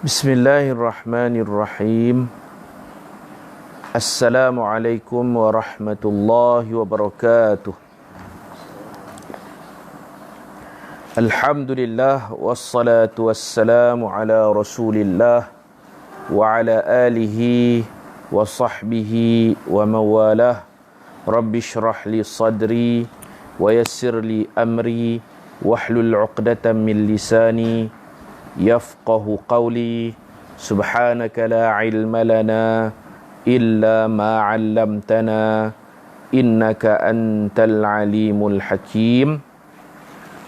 Bismillahirrahmanirrahim. Assalamualaikum warahmatullahi wabarakatuh. Alhamdulillah wassalatu wassalamu ala Rasulillah wa ala alihi wa sahbihi wa mawalah. Rabbi shrah li sadri wa yassir li amri wahlul 'uqdatam min lisani yafqahu qawli. Subhanaka la ilma lana illa ma 'allamtana innaka antal alimul hakim.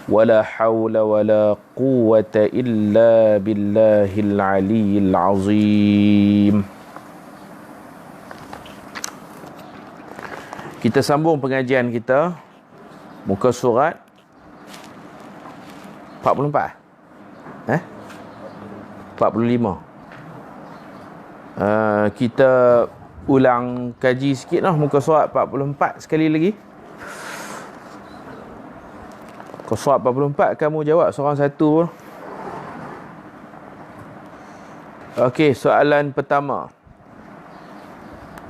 Wala hawla wala quwwata illa billahil aliyyil azim. Kita sambung pengajian kita, muka surat 44. 45. Kita ulang kaji sikit lah muka surat 44 sekali lagi. Muka surat 44 kamu jawab seorang satu. Okey, soalan pertama.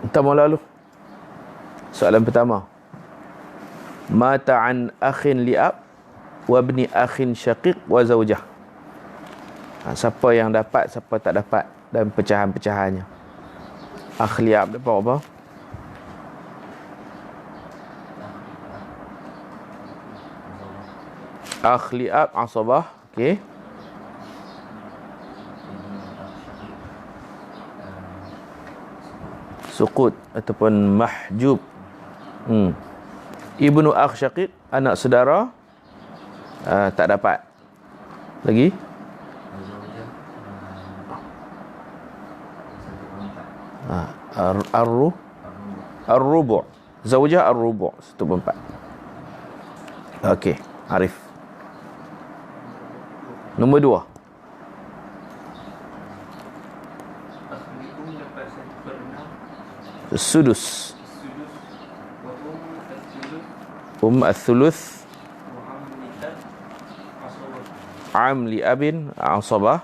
Pertama lalu. Soalan pertama. Mata an akhin li'ab wa ibni akhin syaqiq wa zawjah. Siapa yang dapat, siapa tak dapat, dan pecahan-pecahannya. Akh li'ab dapat apa? Akh li'ab asabah. Okey. Suqut ataupun mahjub. Ibnu akh syaqiq, anak saudara, tak dapat. Lagi? Ar-rubu'. Zawjah ar-rubu', 1/4. Okey, Arif. Nombor 2. Sudus. Al-thuluth. Am li abin asabah.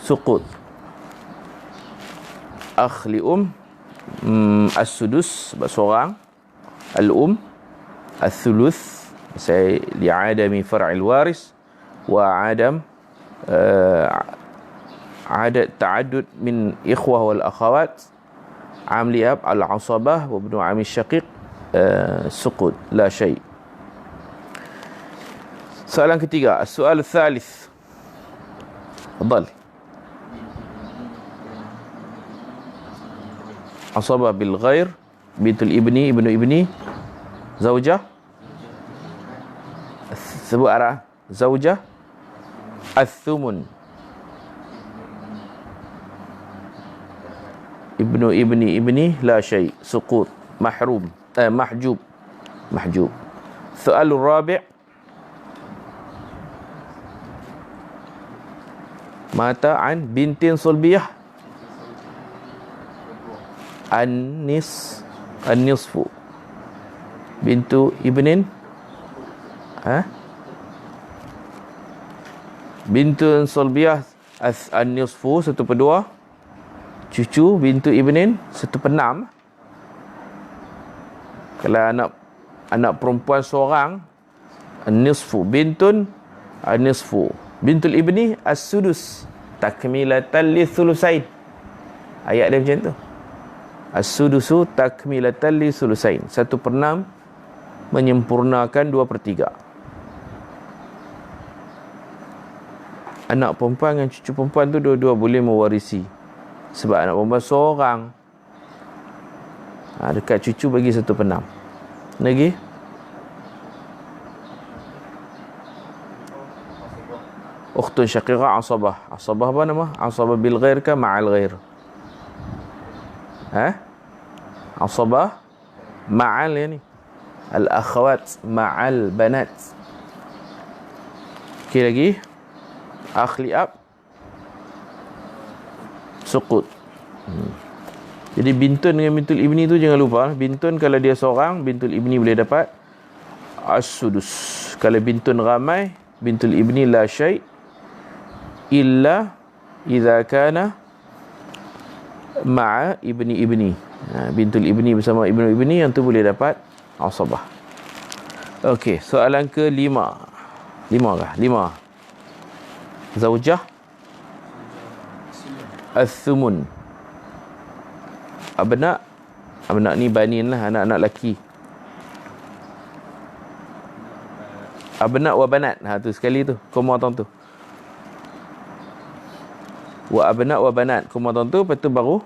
Suqut. Akh li as-sudus sebab seorang. Al-um al-thuluth saya li'adami far'il waris wa adam adat ta'addud min ikhwah wal akhawat. Am li ab al-asabah wa ibnu ami syaqiq suqut la syai'. Soalan ketiga, soal thalith. Tafadhal. Asabah bil ghair, bintul ibni, ibnu ibni, zaujah. Sebut arah. Zaujah. Al-thumun. Ibnu ibni ibni la syai'. Suqut. Mahrum. Mahjub. Mahjub. Soalul rabi'. Mata an bintin sulbiyah. An-nisfu. Bintu ibnin. Bintu sulbiyah an-nisfu 1/2. Cucu bintu ibnin 1/6. Kalau anak perempuan seorang, an-nisfu. Bintun an-nisfu. Bintul ibni as-sudus takmilatan li thulusain. Ayat dia macam tu. As-sudusu takmilatan li thulusain. 1/6 menyempurnakan 2/3. Anak perempuan dengan cucu perempuan tu dua-dua boleh mewarisi. Sebab anak perempuan seorang. Dekat cucu bagi 1/6. Lagi? Ukhtun syaqiqah asabah. Asabah apa nama? Asabah bil ghair ke ma'al ghair? Asabah ma'al yani. Al-akhawat ma'al banat. Okey lagi. Akh li'ab suqut. Jadi bintun dengan bintul ibni tu jangan lupa. Bintun kalau dia seorang, bintul ibni boleh dapat as-sudus. Kalau bintun ramai, bintul ibni la syai' illa idza kana ma'a ibni. Bintul ibni bersama ibni yang tu boleh dapat asabah. Okey, soalan ke-5. 5 kah? 5. Zaujah as-sumun. Abna ni banin lah, anak-anak lelaki. Abna wa banat. Tu sekali tu, koma tu. Wa abna wa banat, koma tu, lepas tu baru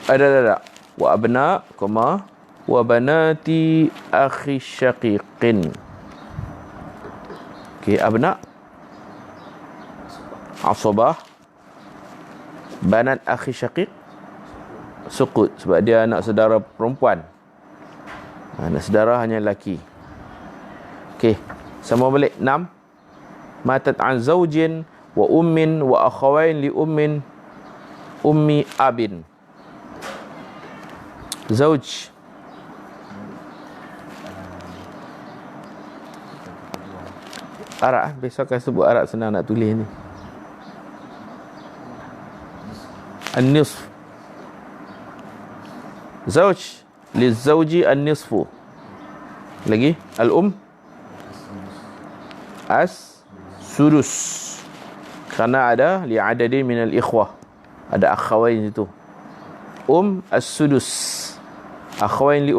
ada. Wa abna, koma, wa banati akhi syaqiqin. Okey, abna asabah, banat akhi syaqiq sukut, sebab dia anak saudara perempuan. Anak saudara hanya lelaki. Okey, sama balik 6. Matat an zaujin wa ummin wa akhawain li ummi abin. Zauj, Arab. Besok akan sebut Arab, senang nak tulis ni. An-nisf. Zauj lizauji an-nisfu. Lagi al-um as-sudus, kerana ada li'adadin minal ikhwah, ada akhawain situ. As-sudus, akhawain li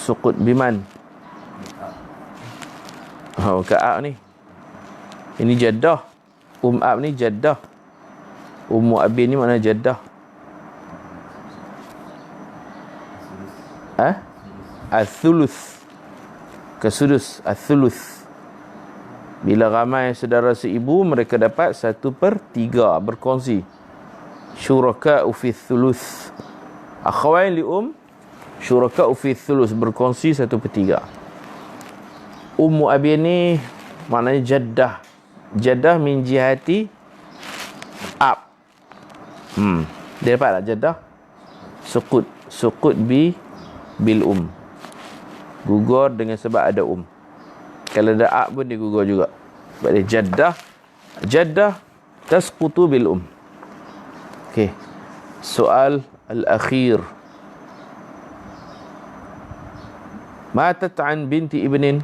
sukut biman. Ka'ab ni, ini jaddah. Ab ni jaddah. Ummu abin ni makna jaddah. Al-thuluth, kesudus. Al-thuluth, bila ramai saudara seibu, mereka dapat 1/3 berkongsi. Syuraka'u fi thuluth. Akhawain li syuraka'u fi thuluth, berkongsi 1/3. Ummu abin ni maknanya jaddah. Jaddah min jihati ab. Dia dapat tak jaddah? Sukut bil gugur dengan sebab ada Kalau ada ab pun dia gugur juga, sebab dia jaddah tasqutu bil Okey, soal al-akhir. Matat an binti ibnin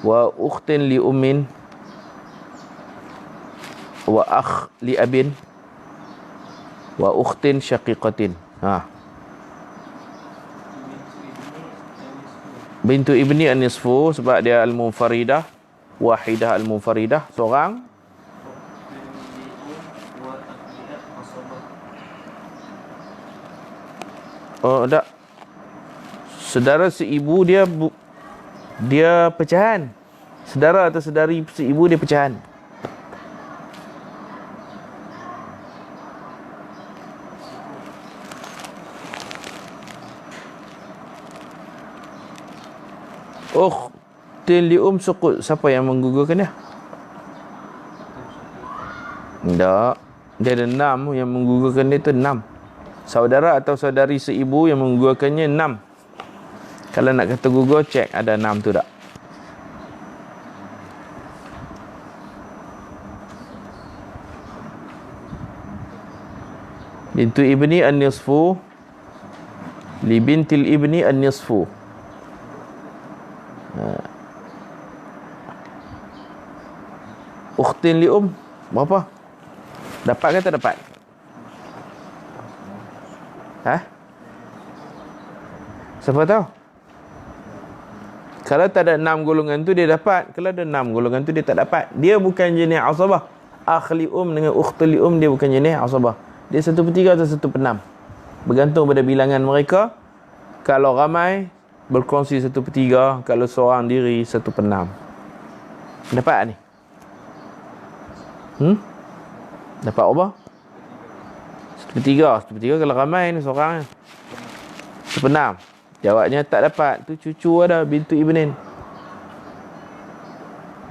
wa ukhtin li ummin wa akh li abin wa ukhtin syaqiqatin. Bintu ibni an-nisfu, sebab dia al-munfaridah, wahidah al-munfaridah, seorang. Tak. Saudara seibu dia pecahan. Saudara atau saudari seibu dia pecahan. Ukhtin li sukut. Siapa yang menggugurkan dia? Tak. Dia ada 6. Yang menggugurkan dia tu 6. Saudara atau saudari seibu yang menggugurkannya 6. Kalau nak kata gugur, cek ada 6 tu tak. Bintu ibni an-nisfu li bintil ibni an-nisfu. Ukhtin li berapa? Dapat ke tak dapat? Siapa tahu? Kalau tak ada 6 golongan tu dia dapat. Kalau ada 6 golongan tu dia tak dapat. Dia bukan jenis asabah. Akhli dengan ukhtul li dia bukan jenis asabah. Dia 1/3 atau 1/6. Bergantung pada bilangan mereka. Kalau ramai berkongsi 1/3, kalau seorang diri 1/6. Dapat ni? Dapat apa? 1/3 kalau ramai ni seorang ni. 1/6. Jawabnya tak dapat. Tu cucu ada bintu ibnin.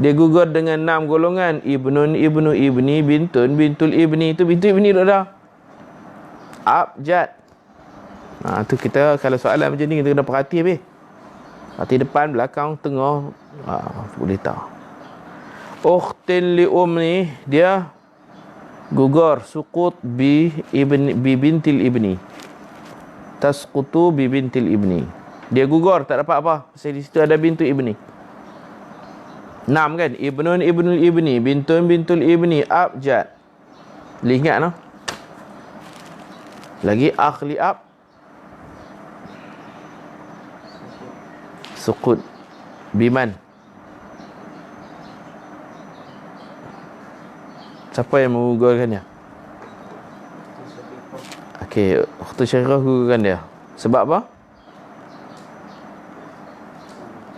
Dia gugur dengan 6 golongan. Ibnun, ibnu ibni, bintun, bintul ibni. Tu bintu ibni dah dah. Abjad. Tu kita kalau soalan macam ni kita kena perhati habis. Arti depan, belakang, tengah, boleh tahu. Ukhtin li ni dia gugur, sukut bi bintil ibni. Tasqutu bi bintil ibni. Dia gugur, tak dapat apa. Pasal di situ ada bintu ibni. 6 kan? Ibnun ibnul ibni, bintun bintul ibni, abjad. Boleh ingat no? Lagi akh li ab. Sukut biman. Siapa yang menggugurkannya? Okey, ukhtu syaqiqah gugurkan dia. Sebab apa?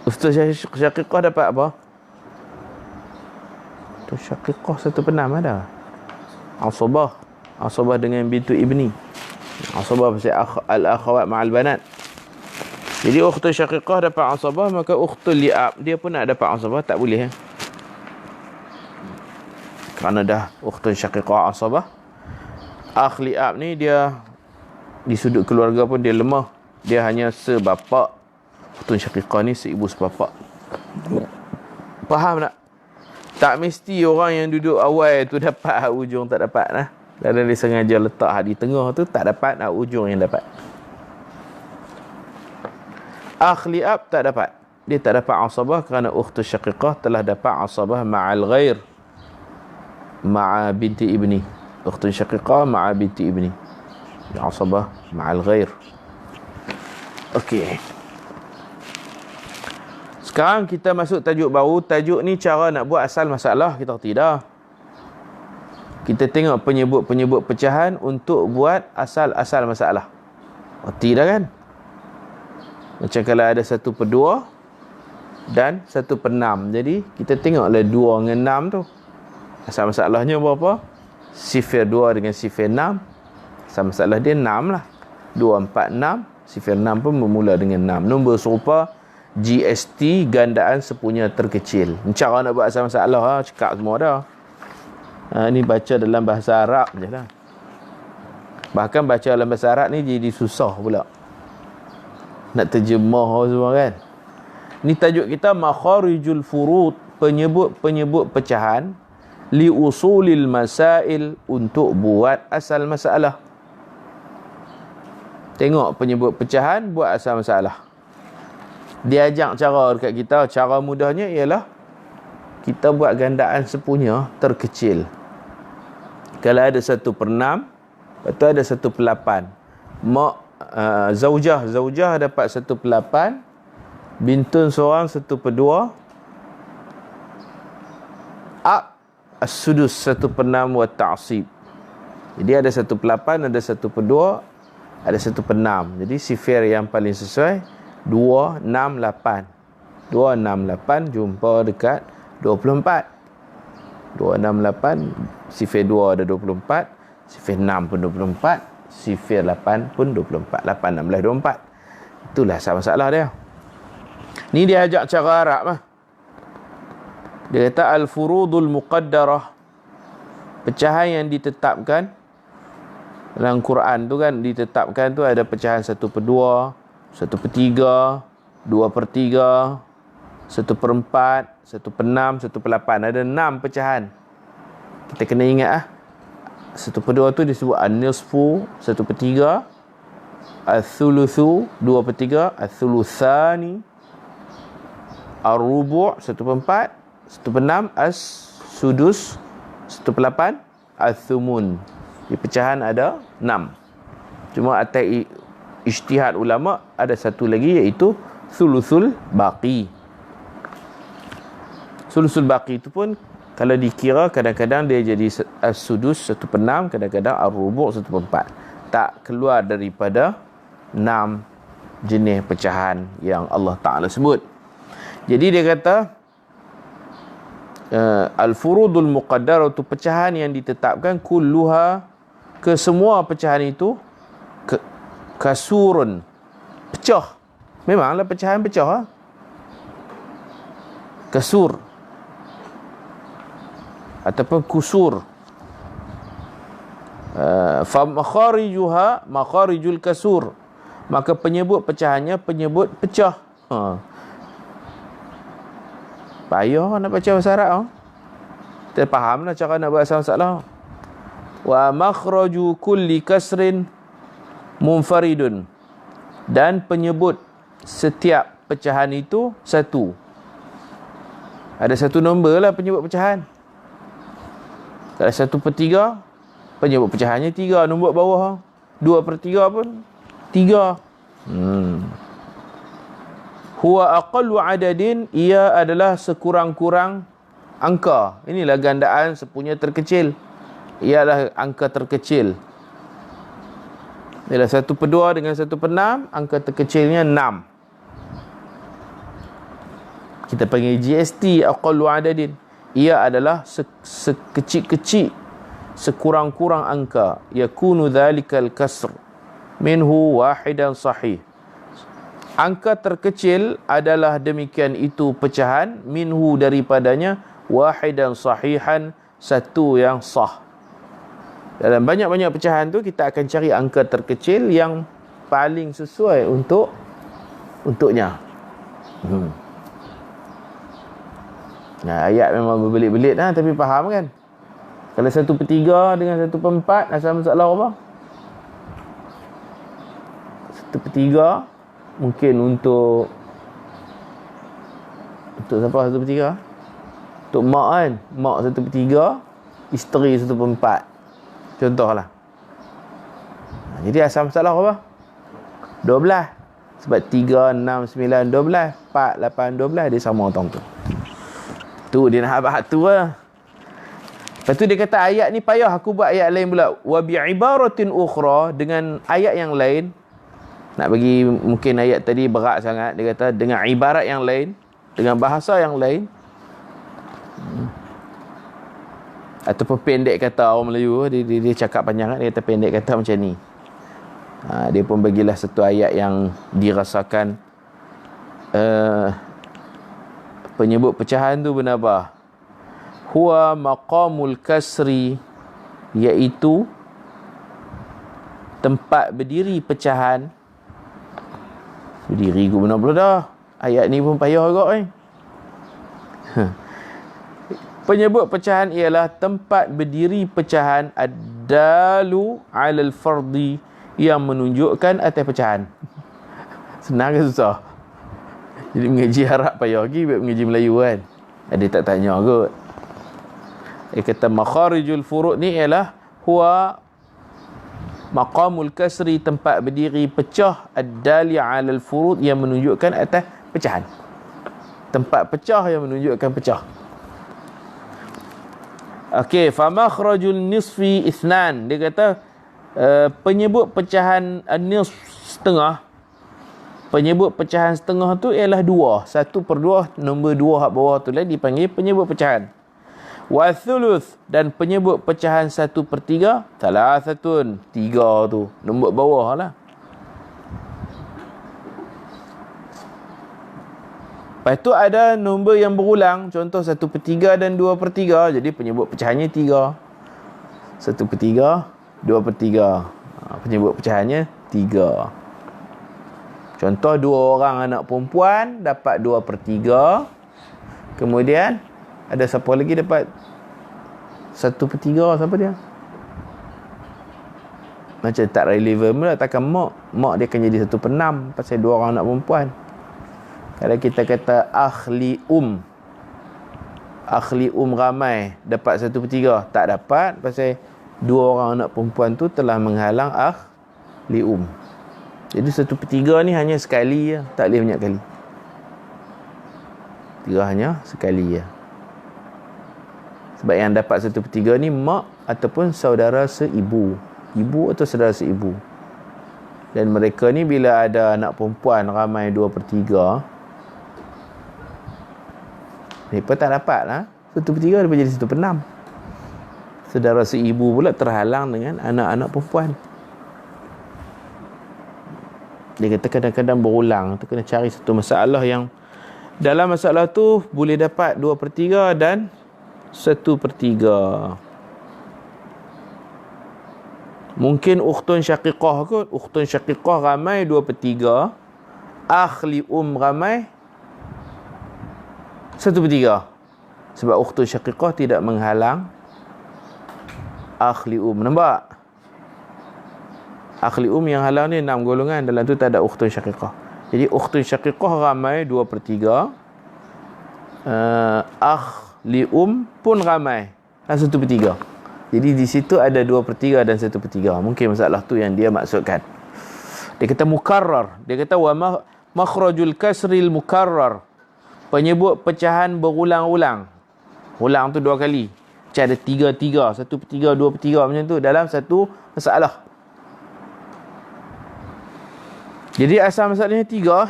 Ukhtu syaqiqah dapat apa? Ukhtu syaqiqah satu penam ada. Asabah dengan bintu ibni. Asabah pasal al-akhawat ma'al banat. Jadi ukhtu syaqiqah dapat asabah, maka ukhtul li'ab dia pun nak dapat asabah, tak boleh. Kerana dah ukhtu syaqiqah asabah. Akh li'ab ni dia di sudut keluarga pun dia lemah. Dia hanya sebapak. Ukhtu syaqiqah ni seibu sebapak. Faham tak? Tak mesti orang yang duduk awal tu dapat ujung tak dapat lah. Dan dia sengaja letak di tengah tu, tak dapat ujung yang dapat. Akh li'ab tak dapat. Dia tak dapat asabah kerana ukhtu syaqiqah telah dapat asabah ma'al ghair. Ma'a binti ibni. Ukhtu syaqiqah ma'a binti ibni. Asabah ma'al ghair. Okey. Sekarang kita masuk tajuk baru. Tajuk ni cara nak buat asal masalah. Kita tidak. Kita tengok penyebut-penyebut pecahan untuk buat asal-asal masalah. Tidak kan? Macam kalau ada 1/2 dan 1/6. Jadi kita tengoklah 2 dengan 6 tu. Asal masalahnya berapa? Sifir 2 dengan sifir 6. Asal masalah dia 6 lah. 2, 4, 6. Sifir 6 pun bermula dengan 6. Nombor serupa GST gandaan sepunya terkecil. Cara nak buat asal masalah, cakap semua dah. Ni baca dalam bahasa Arab je lah. Bahkan baca dalam bahasa Arab ni jadi susah pula. Nak terjemah semua kan. Ni tajuk kita makharijul furud, penyebut-penyebut pecahan li usulil masail, untuk buat asal masalah. Tengok penyebut pecahan, buat asal masalah. Dia ajak cara dekat kita. Cara mudahnya ialah kita buat gandaan sepunya terkecil. Kalau ada 1/6, lepas tu ada 1/8. Zaujah dapat 1/8, bintun seorang 1/2, as-sudus 1/6 wa ta'sib. Jadi ada 1/8, ada 1/2, ada 1/6. Jadi sifir yang paling sesuai 2, 6, 8. 2, 6, 8 jumpa dekat 24. 2, 6, 8, sifir 2 ada 24, sifir 6 pun 24, sifir 8 pun 24. 8, 16, 24. Itulah asal masalah dia. Ni dia ajak cara Arab lah. Dia kata al-furudul muqaddarah, pecahan yang ditetapkan dalam Quran tu kan, ditetapkan tu ada pecahan 1/2, 1/3, 2/3, 1/4, 1/6, 1/8. Ada 6 pecahan. Kita kena ingat 1/2 tu disebut an-nisfu 1/3, al-thuluthu 2/3, al-thuluthani, ar-rubu' 1/4, 1/6, as-sudus 1/8, al-thumun. Di pecahan ada 6. Cuma atas ijtihad ulama ada satu lagi, iaitu thuluthul baqi. Thuluthul baqi itu pun kalau dikira kadang-kadang dia jadi as-sudus 1/6, kadang-kadang ar-rubu' 1/4. Tak keluar daripada 6 jenis pecahan yang Allah Ta'ala sebut. Jadi dia kata al-furudul muqaddar, itu pecahan yang ditetapkan, kulluha, kesemua pecahan itu, kasurun, pecah. Memanglah pecahan pecah. Kasur ataupun kusur. Fa makharijuha makharijul kasur, maka penyebut pecahannya penyebut pecah. Payah nak baca bahasa Arab. Kita faham lah cara nak bahasa masalah. Wa makhraju kulli kasrin munfaridun. Dan penyebut setiap pecahan itu satu. Ada satu nombor lah penyebut pecahan. Kalau 1/3, penyebut pecahannya 3. Nombor bawah 2/3 pun 3. Huwa aqallu adadin, ia adalah sekurang-kurang angka. Inilah gandaan sepunya terkecil. Ialah angka terkecil. Ialah 1/2 dengan 1/6, angka terkecilnya 6. Kita panggil GST aqallu adadin. Ia adalah sekecil-kecil, sekurang-kurang angka. Yakunu dhalikal kasr minhu wahidan sahih. Angka terkecil adalah demikian itu pecahan, minhu daripadanya, wahidan sahihan, satu yang sah. Dalam banyak-banyak pecahan tu kita akan cari angka terkecil yang paling sesuai untuknya. Nah, ayat memang berbelit-belit lah, tapi faham kan? Kalau 1/3 dengan 1/4, asal masalah apa? 1/3 mungkin untuk siapa 1/3? Untuk mak kan? Mak 1/3, isteri 1/4. Contohlah. Jadi asal masalah apa? 12. Sebab 3, 6, 9, 12, 4, 8, 12 dia sama tong tu. Tu dia nak bahas tu lah. Lepas tu dia kata ayat ni payah, aku buat ayat lain pula. Wa bi'ibaratin ukhra, dengan ayat yang lain. Nak bagi mungkin ayat tadi berat sangat. Dia kata dengan ibarat yang lain, dengan bahasa yang lain. Ataupun pendek kata orang Melayu, dia cakap panjang kan, dia kata pendek kata macam ni. Dia pun bagilah satu ayat yang dirasakan penyebut pecahan tu benar apa? Huwa maqamul kasri, iaitu tempat berdiri pecahan. Berdiri ku benar pula dah. Ayat ni pun payah agak ni. Penyebut pecahan ialah tempat berdiri pecahan ad-dalu 'alal fardi, yang menunjukkan atas pecahan. Senang ke susah? Jadi mengaji Arab payah lagi, mengaji Melayu kan. Dia tak tanya kot. Dia kata makharijul furu' ni ialah huwa maqamul kasri, tempat berdiri pecah, ad-dali 'alal furud, yang menunjukkan atas pecahan. Tempat pecah yang menunjukkan pecah. Okey, fa makhrajul nisfi ithnan. Dia kata penyebut pecahan nisf setengah. Penyebut pecahan setengah tu ialah 2. 1/2, nombor 2 hak bawah tu lah dipanggil penyebut pecahan. Wa thuluth, dan penyebut pecahan 1/3, thalathatun, 3 tu, nombor bawah lah. Lepas tu ada nombor yang berulang, contoh 1/3 dan 2/3, jadi penyebut pecahannya 3. 1/3, 2/3, penyebut pecahannya 3. Contoh 2 orang anak perempuan dapat 2/3. Kemudian ada siapa lagi dapat 1/3, siapa dia? Macam tak relevan pula, takkan mak dia akan jadi 1/6 pasal 2 orang anak perempuan. Kalau kita kata akhli ramai dapat 1/3, tak dapat pasal 2 orang anak perempuan tu telah menghalang akhli Jadi 1/3 ni hanya sekali je, tak boleh banyak kali. 3 hanya sekali je. Sebab yang dapat 1/3 ni mak ataupun saudara seibu, ibu atau saudara seibu. Dan mereka ni bila ada anak perempuan ramai 2/3, mereka tak dapat lah 1/3, dia jadi 1/6. Saudara seibu pula terhalang dengan anak-anak perempuan. Dia kata kadang-kadang berulang. Tu kena cari satu masalah yang dalam masalah tu boleh dapat 2/3 dan 1/3. Mungkin ukhtun syaqiqah kot. Ukhtun syaqiqah ramai 2/3. Akhli ramai 1/3. Sebab ukhtun syaqiqah tidak menghalang akh li'um. Nampak? Akh li'um yang halang ni 6 golongan. Dalam tu tak ada ukhtun syaqiqah. Jadi ukhtun syaqiqah ramai 2/3. Akh li'um pun ramai 1/3. Jadi di situ ada 2/3 dan 1/3. Mungkin masalah tu yang dia maksudkan. Dia kata mukarrar. Dia kata wa makhrajul kasril mukarrar. Penyebut pecahan berulang-ulang. Ulang tu 2 kali. Macam ada 3/3, 1/3, 2/3 macam tu dalam satu masalah. Jadi asal masalahnya 3.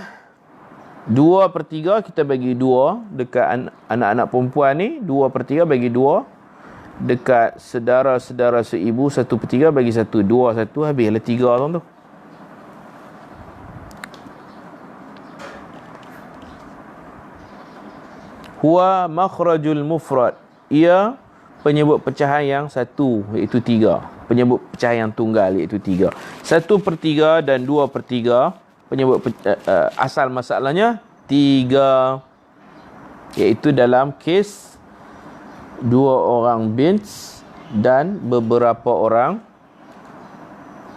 2/3 kita bagi 2 dekat anak-anak perempuan ni. 2/3 bagi 2 dekat sedara-sedara seibu. 1/3 bagi 1. 2, 1, habislah 3 orang tu. Huwa makhrajul mufrad. Ia penyebut pecahan yang 1, iaitu 3. Penyebut pecahan yang tunggal, iaitu 3. 1/3 dan 2/3 penyebut asal masalahnya 3, iaitu dalam kes 2 orang bint dan beberapa orang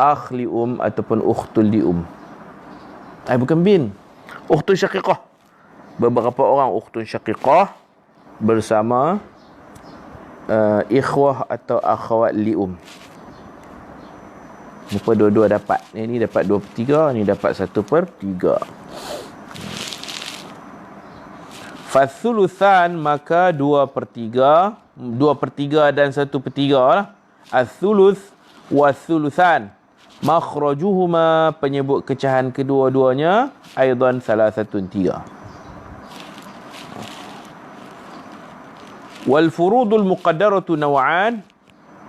akh li'um ataupun ukhtul li'um. Bukan bin, ukhtun syaqiqah. Beberapa orang ukhtun syaqiqah bersama ikhwah atau akhwat li'um. Muka dua-dua dapat. Ini dapat 2/3, ni dapat 1/3. Fathuluthan, maka 2/3. 2/3 dan 1/3 lah. Athuluth wa thuluthan. Makhrajuhuma, penyebut kecahan kedua-duanya. Aidan 3. Wal furudul muqaddaratu naw'an.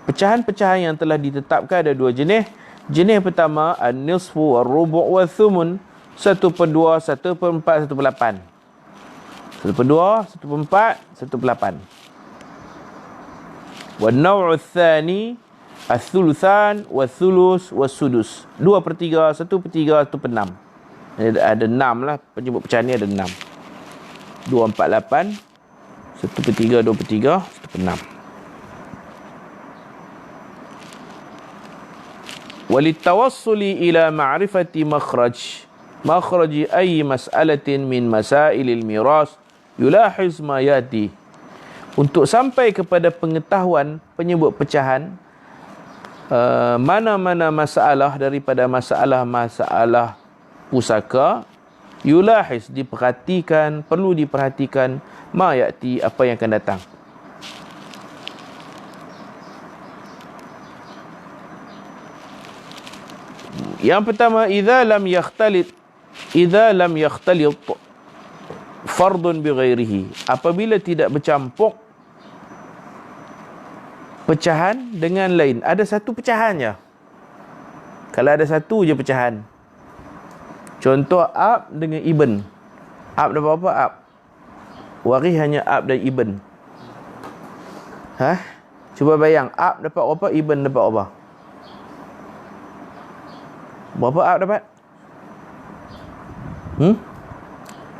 Pecahan-pecahan yang telah ditetapkan ada 2 jenis. Jenis pertama an-nisfu war-rubu' wa-thumun. 1/2, 1/4, 1/8. 1/2, 1/4, 1/8. Wan-naw'u ats-tsani ats-thulutsan wa-thuluts was-sudus. 2/3, 1/3, 1/6. Ada 6 lah. Penyebut pecahan ni ada 6. 2, 4, 8. 1/3, 2/3, 1/6. Walitawassuli ila ma'rifati makhraji ayyi mas'alatin min masailil miras yulahiz ma yati. Untuk sampai kepada pengetahuan penyebut pecahan mana-mana masalah daripada masalah-masalah pusaka, yulahiz, diperhatikan, perlu diperhatikan, ma ya'ti, apa yang akan datang. Yang pertama, idza lam yakhtalit fardun bi ghairihi. Apabila tidak bercampur pecahan dengan lain. Ada satu pecahan je. Kalau ada satu je pecahan. Contoh ab dengan ibn. Ab dapat apa? Ab. Waris hanya ab dan ibn. Cuba bayang, ab dapat apa, ibn dapat apa? Berapa ab dapat?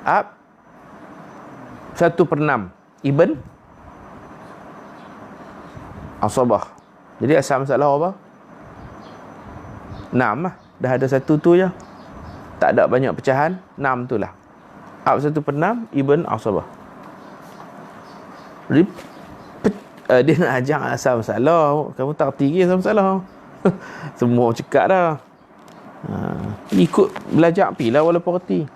Ab 1/6. Ibn asabah. Jadi asal masalah apa? 6 lah. Dah ada satu tu je. Tak ada banyak pecahan, 6 tu lah. Ab 1/6, ibn asabah. Jadi dia nak ajak asal masalah. Kamu tak erti ke asal masalah? Semua cekak dah. Ikut belajar pilah walaupun erti.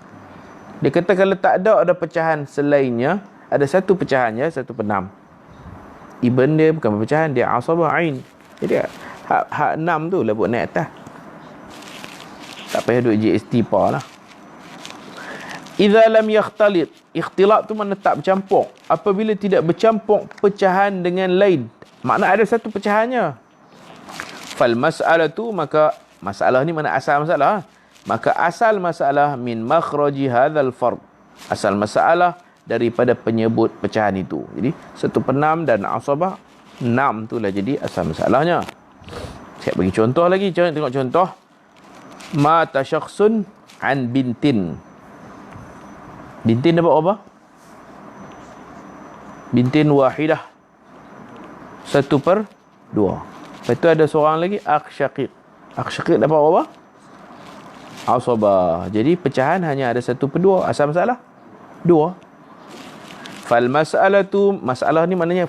Dia kata kalau tak ada pecahan selainnya, ada satu pecahan je, 1/6. Ibn dia bukan pecahan, dia asabah ain. Jadi hak 6 tu lah buat naik atas. Tak payah duit GST pa lah. Idza lam yakhtalit. Ikhtilat tu makna tak bercampur. Apabila tidak bercampur pecahan dengan lain, makna ada satu pecahannya. Fal mas'alatu, maka masalah ni mana asal masalah? Maka asal masalah min makhraji hadzal fard. Asal masalah daripada penyebut pecahan itu. Jadi 1/6 dan asabah 6 tu lah jadi asal masalahnya. Saya bagi contoh lagi. Tengok contoh. Mata syakhsun an bintin. Bintin dapat apa? Bintin wahidah, 1/2. Lepas tu ada seorang lagi akh syaqiq. Akh syaqiq dapat berapa? Asabah. Jadi pecahan hanya ada 1/2. Asal masalah 2. Fal mas'alatu, masalah ni maknanya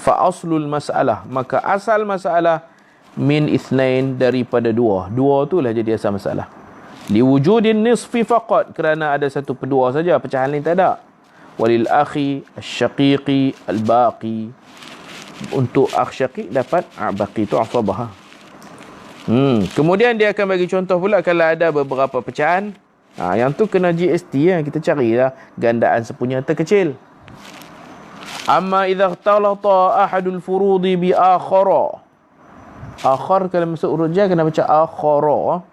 fa aslul masalah, maka asal masalah min ithnain, daripada 2. 2 tu lah jadi asal masalah. Li wujudin nisfi faqat, kerana ada 1/2 saja, pecahan lain tak ada. Walil akhi asy-syaqiqi al-baqi, untuk akh syaqiq dapat baqi tu asabah. Kemudian dia akan bagi contoh pula kalau ada beberapa pecahan. Yang tu kena GST ya, kita carilah gandaan sepunya terkecil. Amma idza ikhtalata ahadul furudi bi akhara. Akhar kalau masuk huruf jar kena baca akhara,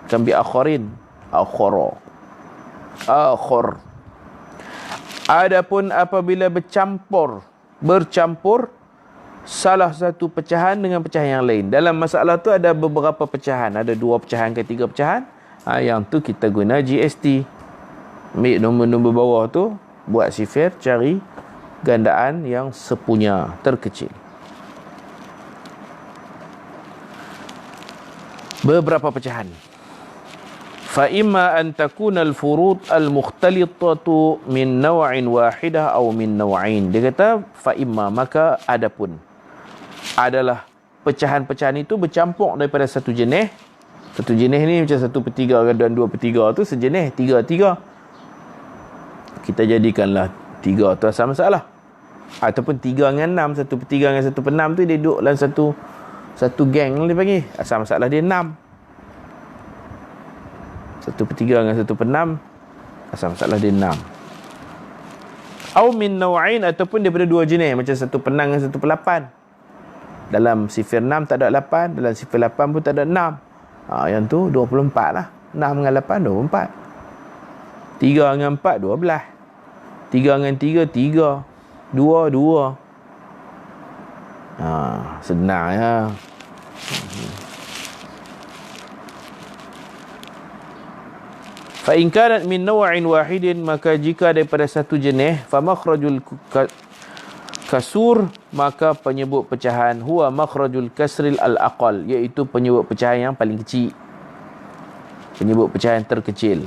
bukan bi akharin. Akhara. Akhar. Adapun apabila bercampur salah satu pecahan dengan pecahan yang lain. Dalam masalah tu ada beberapa pecahan, ada 2 pecahan ke 3 pecahan. Yang tu kita guna GST. Ambil nombor-nombor bawah tu, buat sifir, cari gandaan yang sepunya terkecil. Beberapa pecahan. Fa imma an takuna al-furud al-mukhtalitatu min naw'in wahidah atau min naw'ain. Dia kata fa imma, maka adapun adalah pecahan-pecahan itu bercampur daripada satu jenis. Satu jenis ni macam 1/3 dan 2/3 tu sejenis, 3/3. Kita jadikanlah 3 tu asal masalah. Ataupun 3 dengan 6, 1/3 dengan 1/6 tu dia duduk dalam satu geng dia panggil. Asal masalah dia 6. 1/3 dengan 1/6, asal masalah dia 6. Au min naw'ain, ataupun daripada 2 jenis, macam 1/6 dengan 1/8. Dalam sifir 6 tak ada 8, dalam sifir 8 pun tak ada 6. Yang tu 24 lah. 6 dengan 8, 24. 3 dengan 4, 12. 3 dengan 3, 3. 2, 2. Senang ya. Fa in kanat min naw'in wahidin, maka jika daripada satu jenis, fa makhrajul kasur, maka penyebut pecahan huwa makhrajul kasril al-aqal, iaitu penyebut pecahan yang paling kecil, penyebut pecahan terkecil.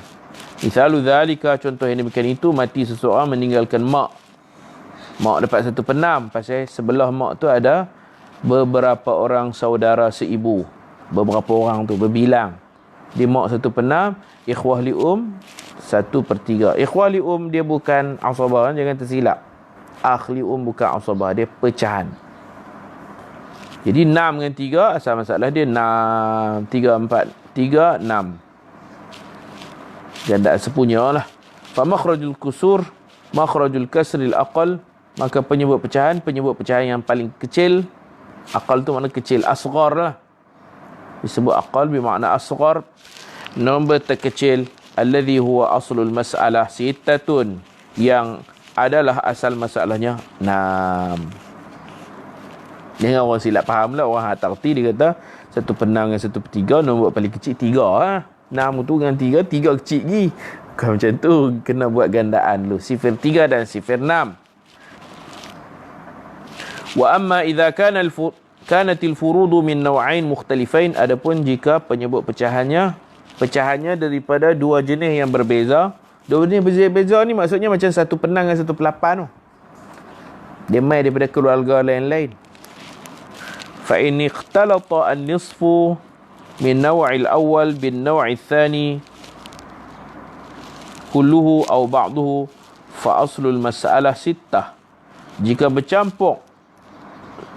Misalu dzalika, contoh yang demikian itu, mati seseorang meninggalkan mak. Mak dapat 1/6, pasal sebelah mak tu ada beberapa orang saudara seibu. Beberapa orang tu berbilang. Di mak 1/6, ikhwah li 1/3. Ikhwah li dia bukan asabah, jangan tersilap. Akh li bukan asabah, dia pecahan. Jadi 6 dengan 3, asal masalah dia 6. 3, 4, 3, 6. Gandaan sepunya lah. Fa makhrajul kusur, makhrajul kasril aqal, maka penyebut pecahan yang paling kecil. Aqal tu makna kecil, asghar lah. Disebut aqal bermakna asghar, nombor terkecil. Alladhi huwa aslul mas'alah sittatun, yang adalah asal masalahnya 6. Jangan orang silap faham lah. Orang hantar reti, dia kata 1/6 dengan 1/3, nombor paling kecil 3 lah. 6 tu dengan 3, 3 kecil lagi. Bukan macam tu. Kena buat gandaan dulu, sifir 3 dan sifir 6. Wa amma idza kanatil furudu min naw'ain mukhtalifain, adapun jika penyebut pecahannya daripada 2 jenis yang berbeza. 2 jenis berbeza ni maksudnya macam 1/6 dengan 1/8 tu. Dia mai daripada keluarga lain-lain. Fa in ikhtalata an-nisfu min naw'il awwal bin naw'il thani kulluhu aw ba'duhu fa aslul mas'alah sittah. Jika bercampur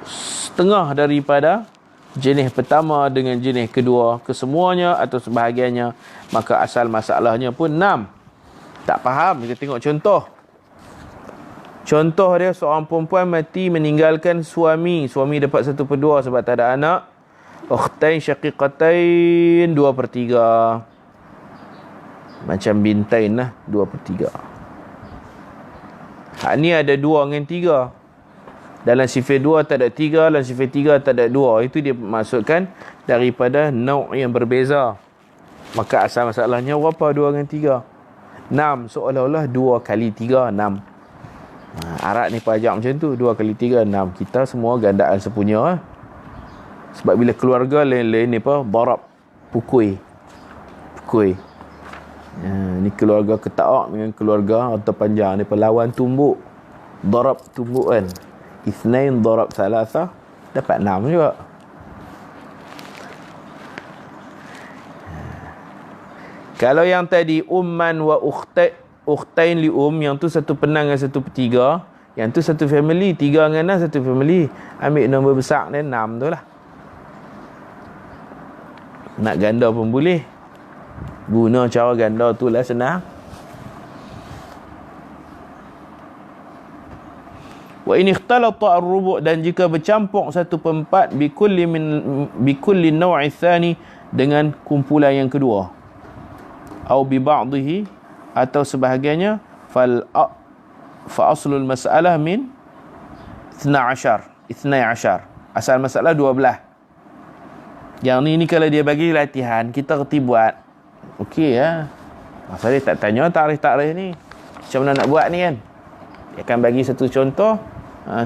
setengah daripada jenis pertama dengan jenis kedua, kesemuanya atau sebahagiannya, maka asal masalahnya pun 6. Tak faham, kita tengok contoh. Contoh dia, seorang perempuan mati meninggalkan suami. Suami dapat 1/2 sebab tak ada anak. Ukhtain syaqiqatain 2/3. Macam bintain lah, 2/3. Ni ada 2 dengan 3. Dalam sifir 2 tak ada 3, dalam sifir 3 tak ada 2. Itu dia maksudkan daripada nauk yang berbeza. Maka asal masalahnya berapa 2 dengan 3? 6. Seolah-olah 2 kali 3, 6. Arab ni pajak macam tu, 2 kali 3 6. Kita semua gandaan sepunya. Sebab bila keluarga lain-lain ni apa, darab, pukul. Ni keluarga Keta'ak dengan keluarga atau panjang ni lawan tumbuk. Darab tumbuk kan. Ithnain darab salasa, dapat 6 juga. Kalau yang tadi umman wa ukhtain li yang tu 1/6 dengan 1/3, yang tu satu family, 3 dengan 6 satu family. Ambil nombor besar ni 6 tu lah. Nak ganda pun boleh. Guna cara ganda tu lah senang. Wa in ikhtalata ar-rubu', dan jika bercampur 1/4 bikulli naw'i tsani, dengan kumpulan yang kedua, au bi ba'dihi, atau sebahagiannya, fa aslul mas'alah min 12. Asal masalah 12. Yang ni kalau dia bagi latihan, kita reti buat. Okey ya. Masa dia tak tanya tarikh-tarikh ni, macam mana nak buat ni kan. Dia akan bagi satu contoh,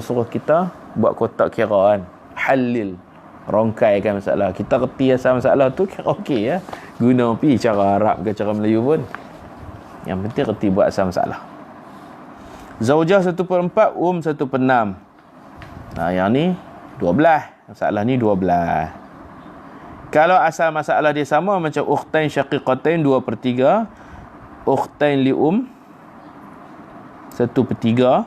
suruh kita buat kotak kira kan. Halil, rongkaikan masalah. Kita reti asal masalah tu, kira okey ya. Guna pi cara Arab ke cara Melayu pun. Yang penting reti buat asal masalah. Zaujah 1/4, 1/6. Yang ni 12. Masalah ni 12. Kalau asal masalah dia sama macam ukhtain syaqiqatain 2/3, ukhtain li 1/3.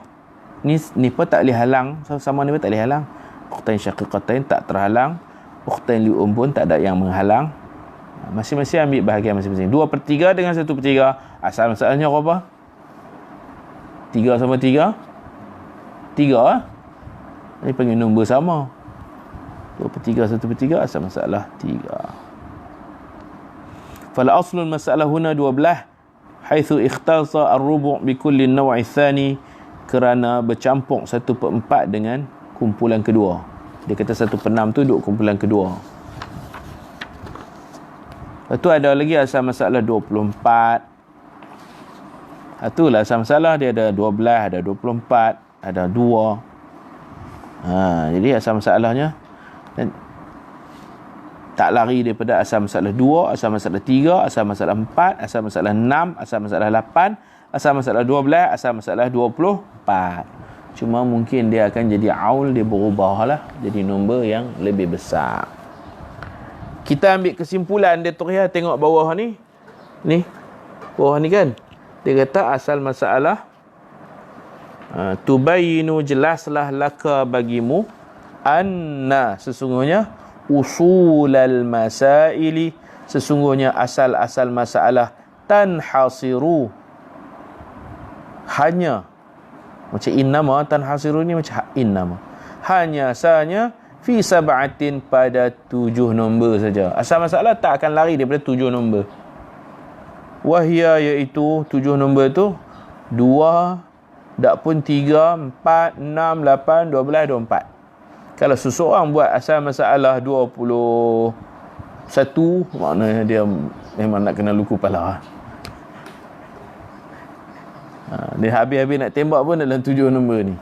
Ni pun tak boleh halang. Sama ni pun tak boleh halang. Ukhtain syaqiqatain tak terhalang. Ukhtain li pun tak ada yang menghalang. Masing-masing ambil bahagian masing-masing. 2/3 dengan 1/3. Asal masalahnya apa? 3 sama 3. 3 lah. Ini panggil nombor sama. 2/3, 1/3, asal masalah 3. Fal aslul masalah huna 12, haitsu ikhtalsa ar-rubu' bi kulli an-naw'i tsani, kerana bercampur 1/4 dengan kumpulan kedua. Dia kata 1/6 tu duduk kumpulan kedua. Lepas tu ada lagi asal masalah 24. Itulah asal masalah dia ada 12, ada 24, ada 2. Jadi asal masalahnya dan tak lari daripada asal masalah 2, asal masalah 3, asal masalah 4, asal masalah 6, asal masalah 8, asal masalah 12, asal masalah 24. Cuma mungkin dia akan jadi aul, dia berubah lah, jadi nombor yang lebih besar. Kita ambil kesimpulan dia tu ya, tengok bawah ni. Ni bawah ni kan, dia kata asal masalah tubayinu, jelaslah laka bagimu, anna, sesungguhnya, usulal masaili, sesungguhnya asal-asal masalah, tanhasiru, hanya, macam innama, tanhasiru ni macam innama, hanya sahanya fi sab'atin, pada 7 nombor saja. Asal masalah tak akan lari daripada 7 nombor. Wahia, iaitu 7 nombor tu 2, tak pun 3, 4, 6, 8, 12, 24. Kalau seseorang buat asal masalah 21, maknanya dia memang nak kena luku kepala. Dia habis-habis nak tembak pun dalam 7 nombor ni.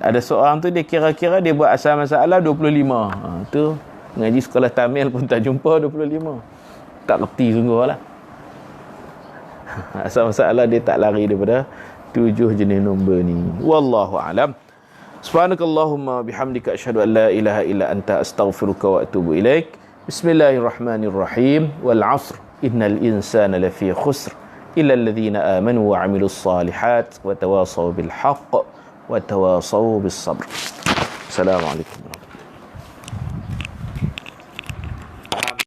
Ada seorang tu dia kira-kira dia buat asal masalah 25. Tu ngaji sekolah Tamil pun tak jumpa 25. Tak reti sungguh lah. Asal masalah dia tak lari daripada 7 jenis nombor ni. Wallahu alam. Subhanakallahumma bihamdika asyhadu an la ilaha illa anta astaghfiruka wa atubu ilaik. Bismillahirrahmanirrahim. Wal 'asr innal insana lafi khusr illa alladhina amanu wa 'amilus salihat wa tawasaw bil haqq wa tawasaw bis sabr. Assalamualaikum.